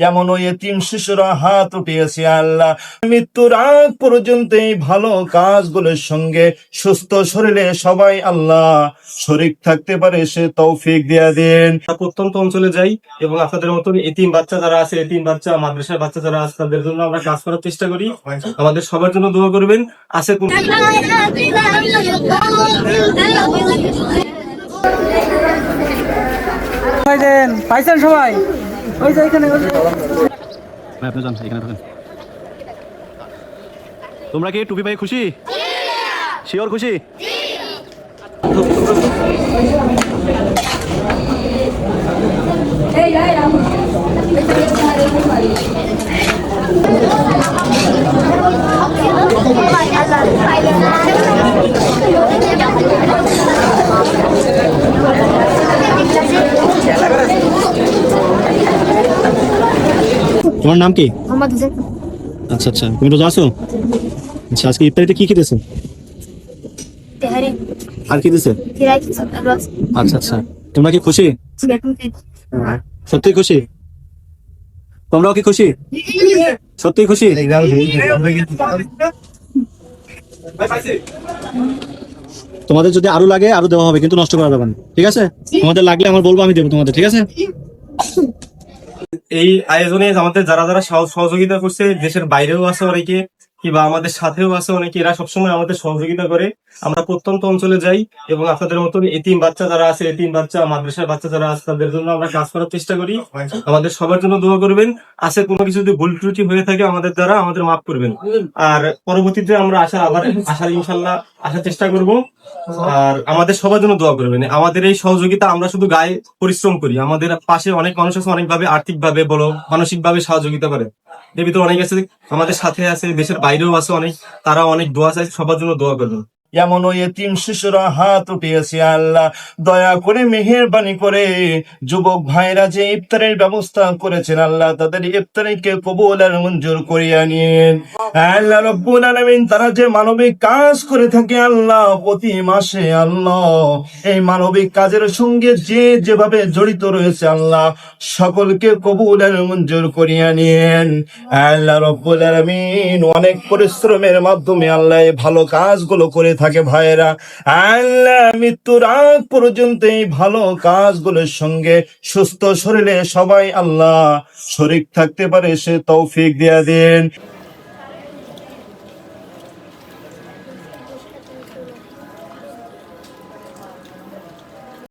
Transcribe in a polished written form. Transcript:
এমন ওই এতিম শিশুরা হাত উঠিয়েছে আল্লাহ, মৃত্যুর আগ পর্যন্ত এই ভালো কাজগুলোর সঙ্গে সুস্থ শরীরে সবাই আল্লাহ শরীক থাকতে পারে, সে তৌফিক দিয়া দেন। প্রত্যন্ত অঞ্চলে যাই এবং আপনাদের মতন এতিম বাচ্চা যারা আছে, এতিম বাচ্চা, মাদ্রাসার বাচ্চা যারা আছে, তাদের জন্য আমরা কাজ করার চেষ্টা করি। আমাদের সবার জন্য দোয়া করবেন। আছে কোন পাইছেন সবাই? ওই যে এখানে তোমরা কি টুপি পাই খুশি? শিওর খুশি? তোমার নাম কি? আচ্ছা আচ্ছা, তুমি রোজা আছো? আচ্ছা, আজকে ইফতারিতে কি দিয়েছো? আর কি দিয়েছে? আচ্ছা আচ্ছা, তোমরা কি খুশি? সত্যি খুশি? তোমরাও কি খুশি? সত্যি খুশি? তোমাদের যদি আরো লাগে আরো দেওয়া হবে, কিন্তু নষ্ট করা যাবে না, ঠিক আছে? তোমাদের লাগলে আমার বলবো, আমি দেবো তোমাদের, ঠিক আছে? এই আয়োজনে আমাদের যারা যারা সহযোগিতা করছে, দেশের বাইরেও আছে অনেকে, কিংবা আমাদের সাথেও আছে অনেকে, এরা সবসময় আমাদের সহযোগিতা করে। আমরা প্রত্যন্ত অঞ্চলে যাই এবং আপনাদের মতন এতিম বাচ্চা যারা আছে, এতিম বাচ্চা, মাদ্রাসার বাচ্চা যারা আছে, তাদের জন্য আমরা কাজ করার চেষ্টা করি। আমাদের সবার জন্য দোয়া করবেন। আছে কোনো কিছু যদি ভুল ত্রুটি হয়ে থাকে আমাদের দ্বারা, আমাদের মাফ করবেন। আর পরবর্তীতে আমরা আসার ইনশাল্লাহ আসার চেষ্টা করব। আর আমাদের সবার জন্য দোয়া করবেন। আমাদের এই সহযোগিতা, আমরা শুধু গায়ে পরিশ্রম করি, আমাদের পাশে অনেক মানুষ আছে, অনেকভাবে আর্থিক ভাবে বলো, মানসিক ভাবে সহযোগিতা করে। এর ভিতরে অনেক আছে, আমাদের সাথে আছে, দেশের বাইরেও আছে অনেক, তারা অনেক দোয়া চাই। সবার জন্য দোয়া করবেন। এমন ওই এতিম শিশুরা হাত উঠিয়েছে আল্লাহ, দয়া করে মেহেরবানি করে যুবক ভাইরা যে ইফতারের ব্যবস্থা করেছেন আল্লাহ, তাদের ইফতারিকে কবুল আর মঞ্জুর করিয়া নিন আল্লাহ রব্বুল আলামিন। তারা যে মানবিক কাজ করে থাকে আল্লাহ প্রতি মাসে আল্লাহ, এই মানবিক কাজের সঙ্গে যে যেভাবে জড়িত রয়েছে আল্লাহ, সকলকে কবুল আর মঞ্জুর করিয়া নিন আল্লাহ রব্বুল আলামিন। অনেক পরিশ্রমের মাধ্যমে আল্লাহ এই ভালো কাজগুলো করে থাকে ভাইয়েরা আল্লাহ, মৃত্যুর আগ পর্যন্ত এই ভালো কাজগুলোর সঙ্গে সুস্থ শরীরে সবাই আল্লাহ শরীক থাকতে পারে, সে তৌফিক দিয়া দেন।